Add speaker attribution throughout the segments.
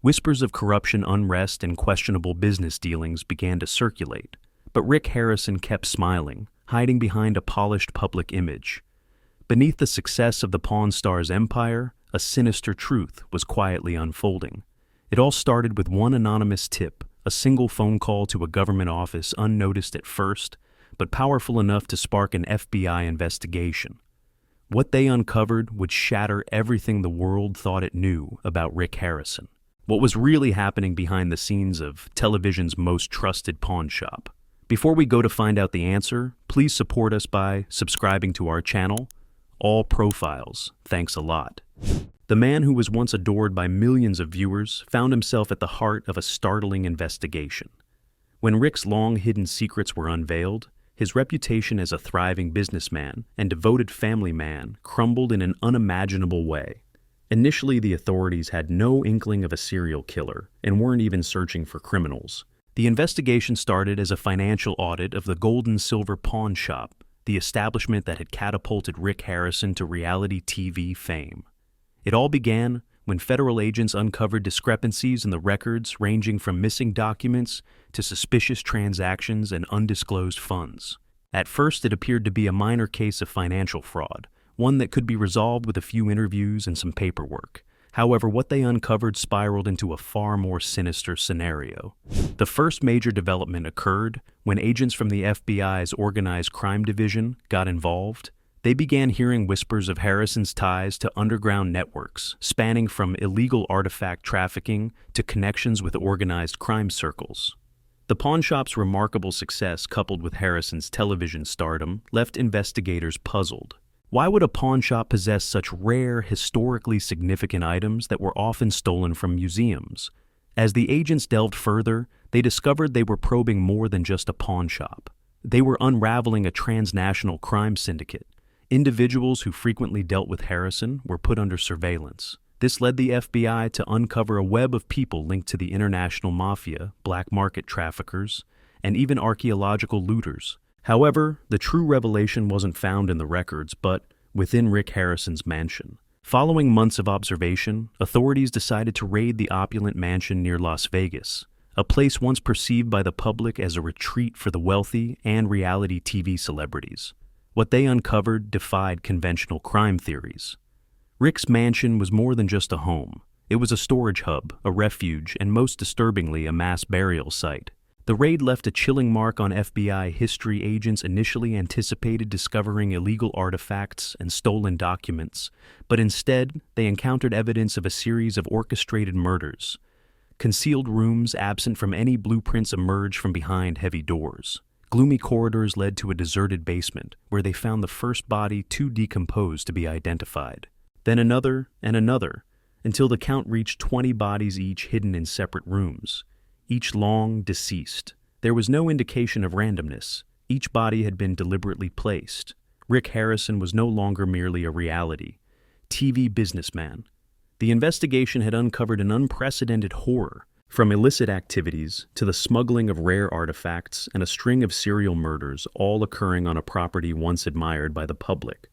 Speaker 1: Whispers of corruption, unrest, and questionable business dealings began to circulate, but Rick Harrison kept smiling, hiding behind a polished public image. Beneath the success of the Pawn Stars empire, a sinister truth was quietly unfolding. It all started with one anonymous tip, a single phone call to a government office unnoticed at first, but powerful enough to spark an FBI investigation. What they uncovered would shatter everything the world thought it knew about Rick Harrison. What was really happening behind the scenes of television's most trusted pawn shop. Before we go to find out the answer, please support us by subscribing to our channel. All profiles, thanks a lot. The man who was once adored by millions of viewers found himself at the heart of a startling investigation. When Rick's long-hidden secrets were unveiled, his reputation as a thriving businessman and devoted family man crumbled in an unimaginable way. Initially, the authorities had no inkling of a serial killer and weren't even searching for criminals. The investigation started as a financial audit of the Gold and Silver Pawn Shop, the establishment that had catapulted Rick Harrison to reality TV fame. It all began when federal agents uncovered discrepancies in the records ranging from missing documents to suspicious transactions and undisclosed funds. At first, it appeared to be a minor case of financial fraud, one that could be resolved with a few interviews and some paperwork. However, what they uncovered spiraled into a far more sinister scenario. The first major development occurred when agents from the FBI's Organized Crime Division got involved. They began hearing whispers of Harrison's ties to underground networks, spanning from illegal artifact trafficking to connections with organized crime circles. The pawn shop's remarkable success, coupled with Harrison's television stardom, left investigators puzzled. Why would a pawn shop possess such rare, historically significant items that were often stolen from museums? As the agents delved further, they discovered they were probing more than just a pawn shop. They were unraveling a transnational crime syndicate. Individuals who frequently dealt with Harrison were put under surveillance. This led the FBI to uncover a web of people linked to the international mafia, black market traffickers, and even archaeological looters. However, the true revelation wasn't found in the records, but within Rick Harrison's mansion. Following months of observation, authorities decided to raid the opulent mansion near Las Vegas, a place once perceived by the public as a retreat for the wealthy and reality TV celebrities. What they uncovered defied conventional crime theories. Rick's mansion was more than just a home. It was a storage hub, a refuge, and most disturbingly, a mass burial site. The raid left a chilling mark on FBI history. Agents initially anticipated discovering illegal artifacts and stolen documents, but instead, they encountered evidence of a series of orchestrated murders. Concealed rooms absent from any blueprints emerged from behind heavy doors. Gloomy corridors led to a deserted basement, where they found the first body too decomposed to be identified. Then another and another, until the count reached 20 bodies each hidden in separate rooms. Each long deceased. There was no indication of randomness. Each body had been deliberately placed. Rick Harrison was no longer merely a reality TV businessman. The investigation had uncovered an unprecedented horror, from illicit activities to the smuggling of rare artifacts and a string of serial murders, all occurring on a property once admired by the public.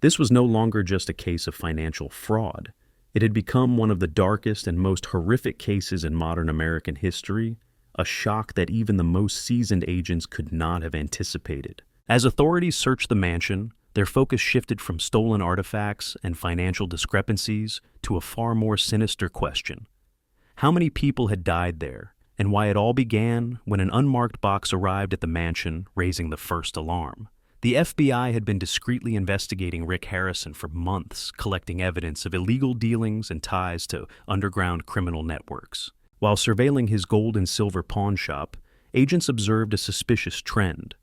Speaker 1: This was no longer just a case of financial fraud. It had become one of the darkest and most horrific cases in modern American history, a shock that even the most seasoned agents could not have anticipated. As authorities searched the mansion, their focus shifted from stolen artifacts and financial discrepancies to a far more sinister question. How many people had died there, and why it all began when an unmarked box arrived at the mansion, raising the first alarm. The FBI had been discreetly investigating Rick Harrison for months, collecting evidence of illegal dealings and ties to underground criminal networks. While surveilling his gold and silver pawn shop, agents observed a suspicious trend.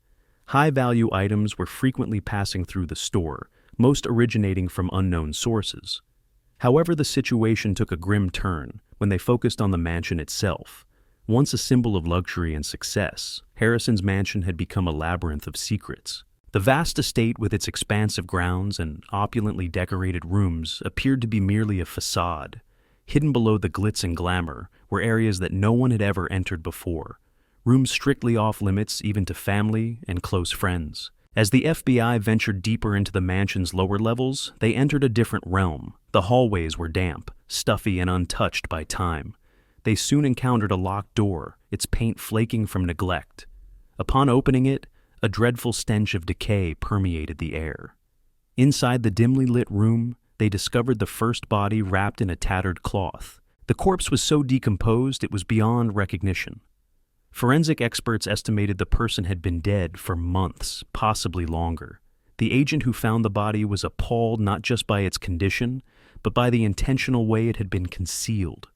Speaker 1: High-value items were frequently passing through the store, most originating from unknown sources. However, the situation took a grim turn when they focused on the mansion itself. Once a symbol of luxury and success, Harrison's mansion had become a labyrinth of secrets. The vast estate with its expansive grounds and opulently decorated rooms appeared to be merely a facade. Hidden below the glitz and glamour were areas that no one had ever entered before, rooms strictly off-limits even to family and close friends. As the FBI ventured deeper into the mansion's lower levels, they entered a different realm. The hallways were damp, stuffy, and untouched by time. They soon encountered a locked door, its paint flaking from neglect. Upon opening it, a dreadful stench of decay permeated the air. Inside the dimly lit room, they discovered the first body wrapped in a tattered cloth. The corpse was so decomposed it was beyond recognition. Forensic experts estimated the person had been dead for months, possibly longer. The agent who found the body was appalled not just by its condition, but by the intentional way it had been concealed.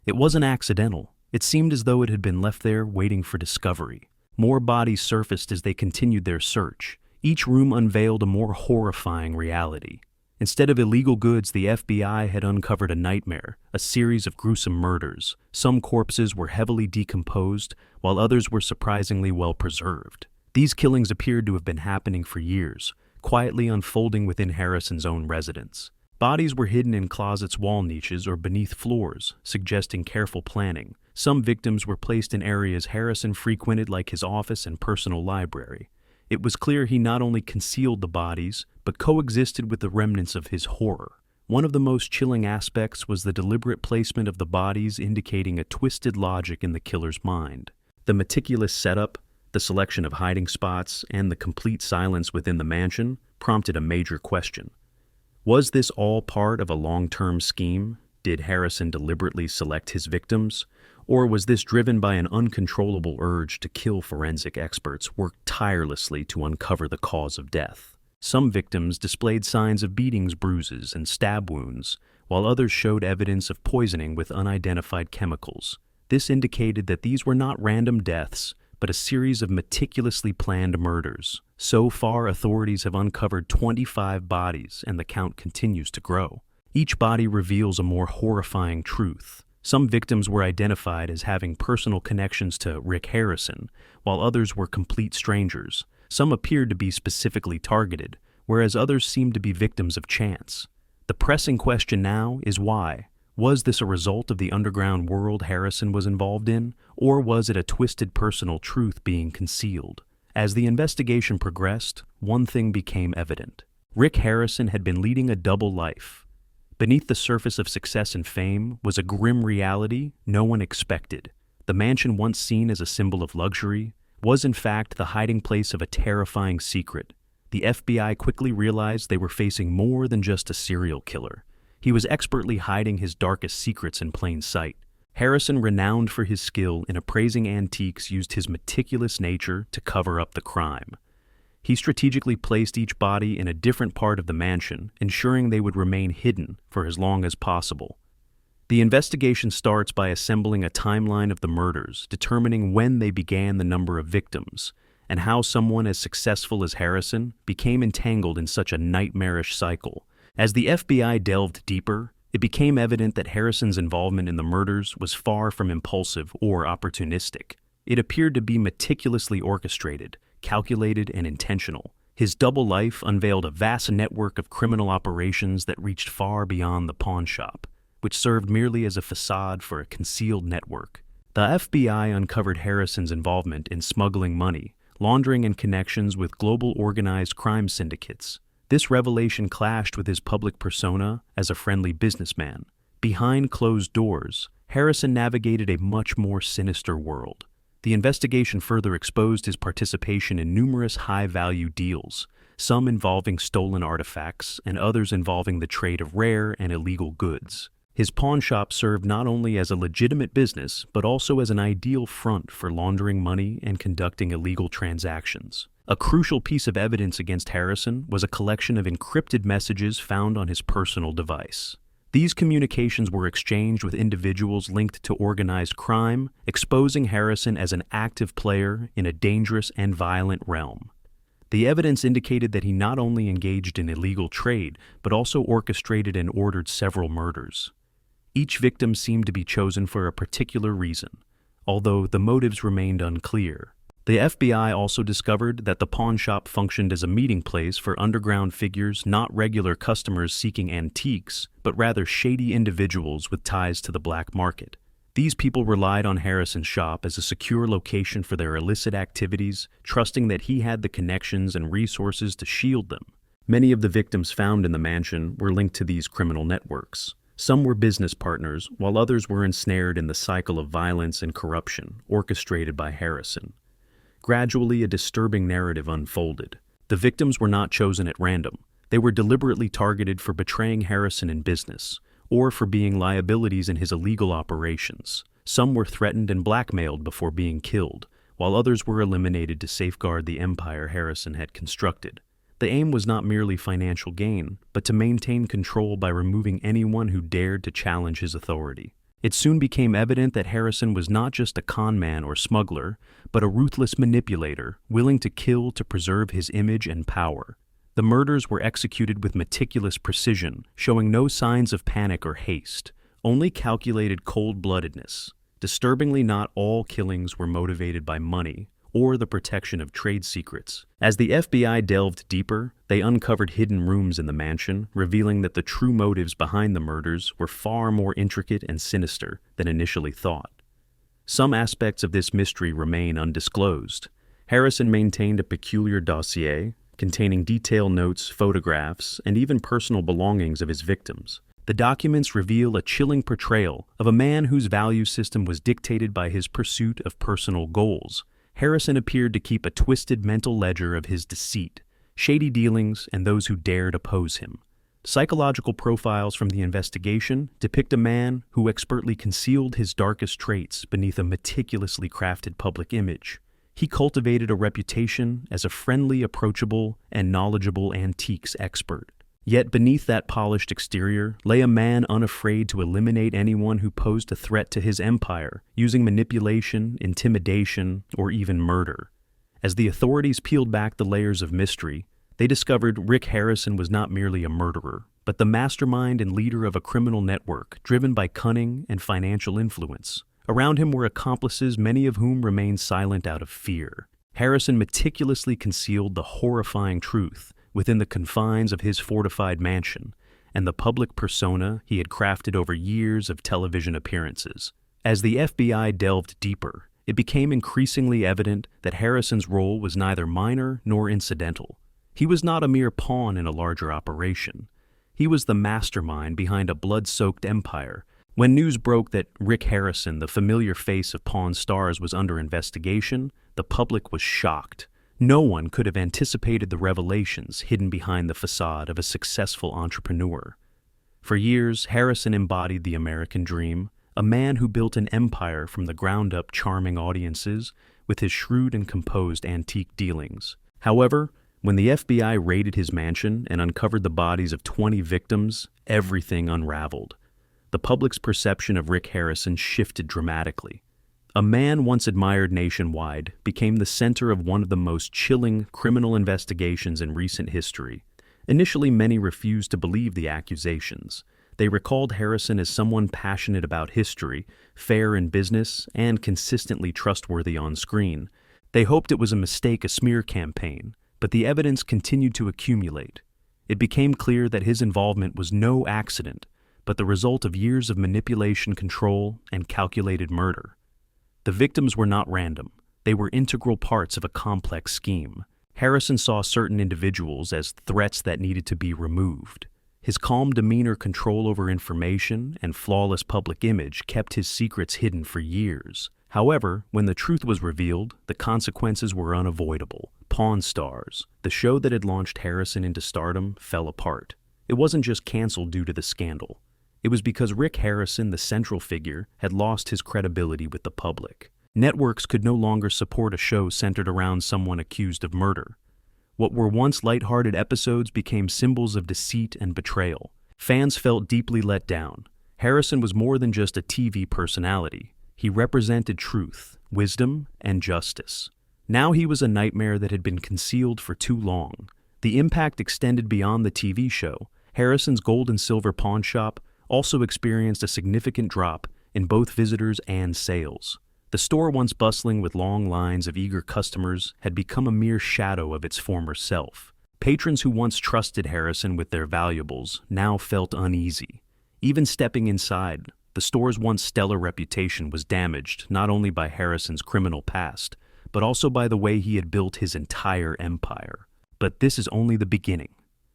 Speaker 1: It wasn't accidental. It seemed as though it had been left there waiting for discovery. More bodies surfaced as they continued their search. Each room unveiled a more horrifying reality. Instead of illegal goods, the FBI had uncovered a nightmare, a series of gruesome murders. Some corpses were heavily decomposed, while others were surprisingly well preserved. These killings appeared to have been happening for years, quietly unfolding within Harrison's own residence. Bodies were hidden in closets, wall niches, or beneath floors, suggesting careful planning. Some victims were placed in areas Harrison frequented, like his office and personal library. It was clear he not only concealed the bodies, but coexisted with the remnants of his horror. One of the most chilling aspects was the deliberate placement of the bodies, indicating a twisted logic in the killer's mind. The meticulous setup, the selection of hiding spots, and the complete silence within the mansion prompted a major question. Was this all part of a long-term scheme? Did Harrison deliberately select his victims? Or was this driven by an uncontrollable urge to kill? Forensic experts worked tirelessly to uncover the cause of death. Some victims displayed signs of beatings, bruises, and stab wounds, while others showed evidence of poisoning with unidentified chemicals. This indicated that these were not random deaths, but a series of meticulously planned murders. So far, authorities have uncovered 25 bodies, and the count continues to grow. Each body reveals a more horrifying truth. Some victims were identified as having personal connections to Rick Harrison, while others were complete strangers. Some appeared to be specifically targeted, whereas others seemed to be victims of chance. The pressing question now is why? Was this a result of the underground world Harrison was involved in, or was it a twisted personal truth being concealed? As the investigation progressed, one thing became evident. Rick Harrison had been leading a double life. Beneath the surface of success and fame was a grim reality no one expected. The mansion, once seen as a symbol of luxury, was in fact the hiding place of a terrifying secret. The FBI quickly realized they were facing more than just a serial killer. He was expertly hiding his darkest secrets in plain sight. Harrison, renowned for his skill in appraising antiques, used his meticulous nature to cover up the crime. He strategically placed each body in a different part of the mansion, ensuring they would remain hidden for as long as possible. The investigation starts by assembling a timeline of the murders, determining when they began, the number of victims, and how someone as successful as Harrison became entangled in such a nightmarish cycle. As the FBI delved deeper, it became evident that Harrison's involvement in the murders was far from impulsive or opportunistic. It appeared to be meticulously orchestrated, calculated, and intentional. His double life unveiled a vast network of criminal operations that reached far beyond the pawn shop, which served merely as a facade for a concealed network. The FBI uncovered Harrison's involvement in smuggling money, laundering, and connections with global organized crime syndicates. This revelation clashed with his public persona as a friendly businessman. Behind closed doors, Harrison navigated a much more sinister world. The investigation further exposed his participation in numerous high-value deals, some involving stolen artifacts and others involving the trade of rare and illegal goods. His pawn shop served not only as a legitimate business, but also as an ideal front for laundering money and conducting illegal transactions. A crucial piece of evidence against Harrison was a collection of encrypted messages found on his personal device. These communications were exchanged with individuals linked to organized crime, exposing Harrison as an active player in a dangerous and violent realm. The evidence indicated that he not only engaged in illegal trade, but also orchestrated and ordered several murders. Each victim seemed to be chosen for a particular reason, although the motives remained unclear. The FBI also discovered that the pawn shop functioned as a meeting place for underground figures, not regular customers seeking antiques, but rather shady individuals with ties to the black market. These people relied on Harrison's shop as a secure location for their illicit activities, trusting that he had the connections and resources to shield them. Many of the victims found in the mansion were linked to these criminal networks. Some were business partners, while others were ensnared in the cycle of violence and corruption orchestrated by Harrison. Gradually, a disturbing narrative unfolded. The victims were not chosen at random. They were deliberately targeted for betraying Harrison in business, or for being liabilities in his illegal operations. Some were threatened and blackmailed before being killed, while others were eliminated to safeguard the empire Harrison had constructed. The aim was not merely financial gain, but to maintain control by removing anyone who dared to challenge his authority. It soon became evident that Harrison was not just a con man or smuggler, but a ruthless manipulator, willing to kill to preserve his image and power. The murders were executed with meticulous precision, showing no signs of panic or haste, only calculated cold-bloodedness. Disturbingly, not all killings were motivated by money or the protection of trade secrets. As the FBI delved deeper, they uncovered hidden rooms in the mansion, revealing that the true motives behind the murders were far more intricate and sinister than initially thought. Some aspects of this mystery remain undisclosed. Harrison maintained a peculiar dossier containing detailed notes, photographs, and even personal belongings of his victims. The documents reveal a chilling portrayal of a man whose value system was dictated by his pursuit of personal goals. Harrison appeared to keep a twisted mental ledger of his deceit, shady dealings, and those who dared oppose him. Psychological profiles from the investigation depict a man who expertly concealed his darkest traits beneath a meticulously crafted public image. He cultivated a reputation as a friendly, approachable, and knowledgeable antiques expert. Yet beneath that polished exterior lay a man unafraid to eliminate anyone who posed a threat to his empire, using manipulation, intimidation, or even murder. As the authorities peeled back the layers of mystery, they discovered Rick Harrison was not merely a murderer, but the mastermind and leader of a criminal network driven by cunning and financial influence. Around him were accomplices, many of whom remained silent out of fear. Harrison meticulously concealed the horrifying truth within the confines of his fortified mansion and the public persona he had crafted over years of television appearances. As the FBI delved deeper, it became increasingly evident that Harrison's role was neither minor nor incidental. He was not a mere pawn in a larger operation. He was the mastermind behind a blood-soaked empire. When news broke that Rick Harrison, the familiar face of Pawn Stars, was under investigation, the public was shocked. No one could have anticipated the revelations hidden behind the facade of a successful entrepreneur. For years, Harrison embodied the American dream, a man who built an empire from the ground up, charming audiences with his shrewd and composed antique dealings. However, when the FBI raided his mansion and uncovered the bodies of 20 victims, everything unraveled. The public's perception of Rick Harrison shifted dramatically. A man once admired nationwide became the center of one of the most chilling criminal investigations in recent history. Initially, many refused to believe the accusations. They recalled Harrison as someone passionate about history, fair in business, and consistently trustworthy on screen. They hoped it was a mistake, a smear campaign, but the evidence continued to accumulate. It became clear that his involvement was no accident, but the result of years of manipulation, control, and calculated murder. The victims were not random. They were integral parts of a complex scheme. Harrison saw certain individuals as threats that needed to be removed. His calm demeanor, control over information, and flawless public image kept his secrets hidden for years. However, when the truth was revealed, the consequences were unavoidable. Pawn Stars, the show that had launched Harrison into stardom, fell apart. It wasn't just canceled due to the scandal. It was because Rick Harrison, the central figure, had lost his credibility with the public. Networks could no longer support a show centered around someone accused of murder. What were once lighthearted episodes became symbols of deceit and betrayal. Fans felt deeply let down. Harrison was more than just a TV personality. He represented truth, wisdom, and justice. Now he was a nightmare that had been concealed for too long. The impact extended beyond the TV show. Harrison's gold and silver pawn shop also experienced a significant drop in both visitors and sales. The store, once bustling with long lines of eager customers, had become a mere shadow of its former self. Patrons who once trusted Harrison with their valuables now felt uneasy. Even stepping inside, the store's once stellar reputation was damaged not only by Harrison's criminal past, but also by the way he had built his entire empire. But this is only the beginning.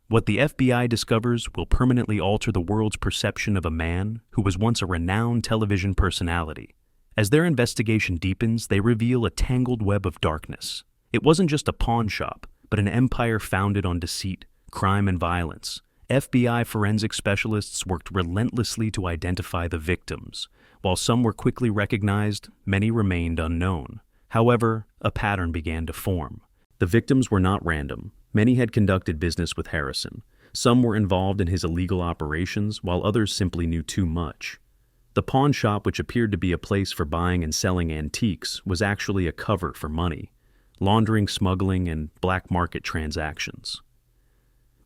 Speaker 1: What the FBI discovers will permanently alter the world's perception of a man who was once a renowned television personality. As their investigation deepens, they reveal a tangled web of darkness. It wasn't just a pawn shop, but an empire founded on deceit, crime, and violence. FBI forensic specialists worked relentlessly to identify the victims. While some were quickly recognized, many remained unknown. However, a pattern began to form. The victims were not random. Many had conducted business with Harrison. Some were involved in his illegal operations, while others simply knew too much. The pawn shop, which appeared to be a place for buying and selling antiques, was actually a cover for money, laundering, smuggling, and black market transactions.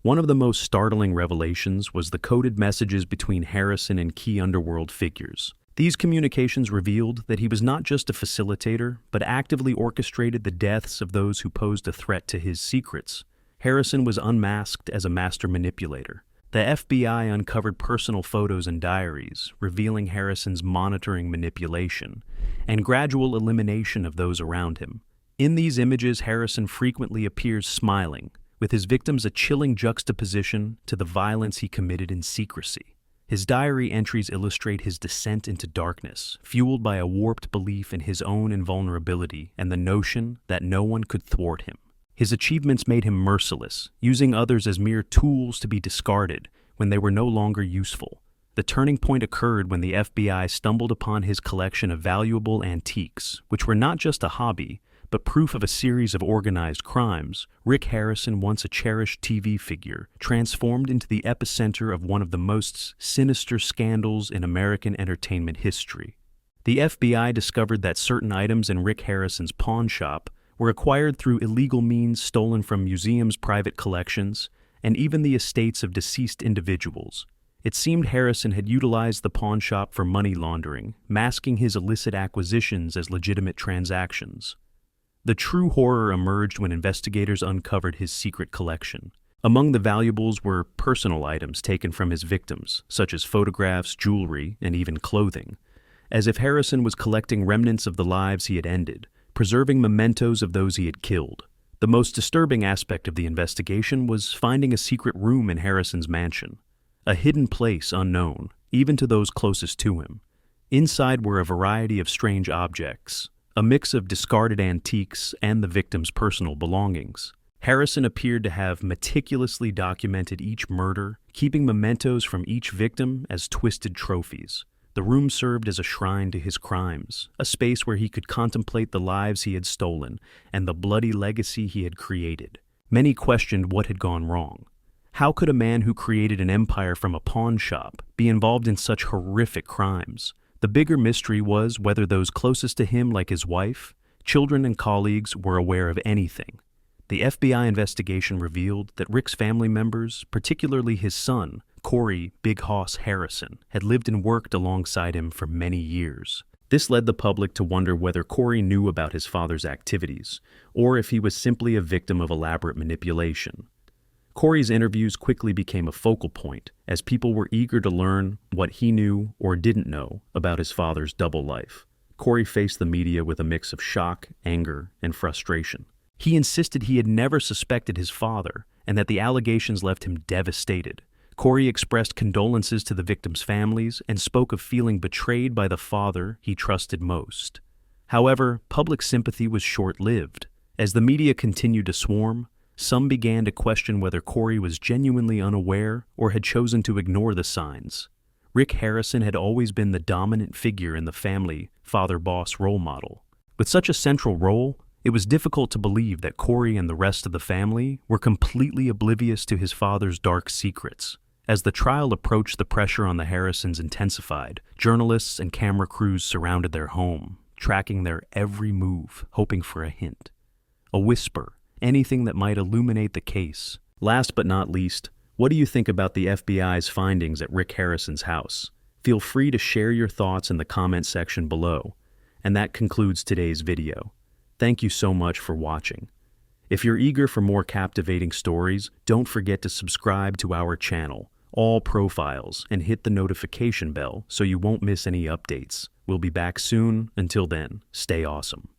Speaker 1: One of the most startling revelations was the coded messages between Harrison and key underworld figures. These communications revealed that he was not just a facilitator, but actively orchestrated the deaths of those who posed a threat to his secrets. Harrison was unmasked as a master manipulator. The FBI uncovered personal photos and diaries, revealing Harrison's monitoring manipulation and gradual elimination of those around him. In these images, Harrison frequently appears smiling, with his victims a chilling juxtaposition to the violence he committed in secrecy. His diary entries illustrate his descent into darkness, fueled by a warped belief in his own invulnerability and the notion that no one could thwart him. His achievements made him merciless, using others as mere tools to be discarded when they were no longer useful. The turning point occurred when the FBI stumbled upon his collection of valuable antiques, which were not just a hobby, but proof of a series of organized crimes. Rick Harrison, once a cherished TV figure, transformed into the epicenter of one of the most sinister scandals in American entertainment history. The FBI discovered that certain items in Rick Harrison's pawn shop were acquired through illegal means stolen from museums' private collections, and even the estates of deceased individuals. It seemed Harrison had utilized the pawn shop for money laundering, masking his illicit acquisitions as legitimate transactions. The true horror emerged when investigators uncovered his secret collection. Among the valuables were personal items taken from his victims, such as photographs, jewelry, and even clothing, as if Harrison was collecting remnants of the lives he had ended, preserving mementos of those he had killed. The most disturbing aspect of the investigation was finding a secret room in Harrison's mansion, a hidden place unknown, even to those closest to him. Inside were a variety of strange objects, a mix of discarded antiques and the victim's personal belongings. Harrison appeared to have meticulously documented each murder, keeping mementos from each victim as twisted trophies. The room served as a shrine to his crimes, a space where he could contemplate the lives he had stolen and the bloody legacy he had created. Many questioned what had gone wrong. How could a man who created an empire from a pawn shop be involved in such horrific crimes? The bigger mystery was whether those closest to him, like his wife, children, and colleagues, were aware of anything. The FBI investigation revealed that Rick's family members, particularly his son, Corey "Big Hoss" Harrison, had lived and worked alongside him for many years. This led the public to wonder whether Corey knew about his father's activities, or if he was simply a victim of elaborate manipulation. Corey's interviews quickly became a focal point, as people were eager to learn what he knew or didn't know about his father's double life. Corey faced the media with a mix of shock, anger, and frustration. He insisted he had never suspected his father, and that the allegations left him devastated. Corey expressed condolences to the victims' families and spoke of feeling betrayed by the father he trusted most. However, public sympathy was short-lived. As the media continued to swarm, some began to question whether Corey was genuinely unaware or had chosen to ignore the signs. Rick Harrison had always been the dominant figure in the family father-boss role model. With such a central role, it was difficult to believe that Corey and the rest of the family were completely oblivious to his father's dark secrets. As the trial approached, the pressure on the Harrisons intensified. Journalists and camera crews surrounded their home, tracking their every move, hoping for a hint, a whisper, anything that might illuminate the case. Last but not least, what do you think about the FBI's findings at Rick Harrison's house? Feel free to share your thoughts in the comment section below. And that concludes today's video. Thank you so much for watching. If you're eager for more captivating stories, don't forget to subscribe to our channel, All Profiles, and hit the notification bell so you won't miss any updates. We'll be back soon. Until then, stay awesome.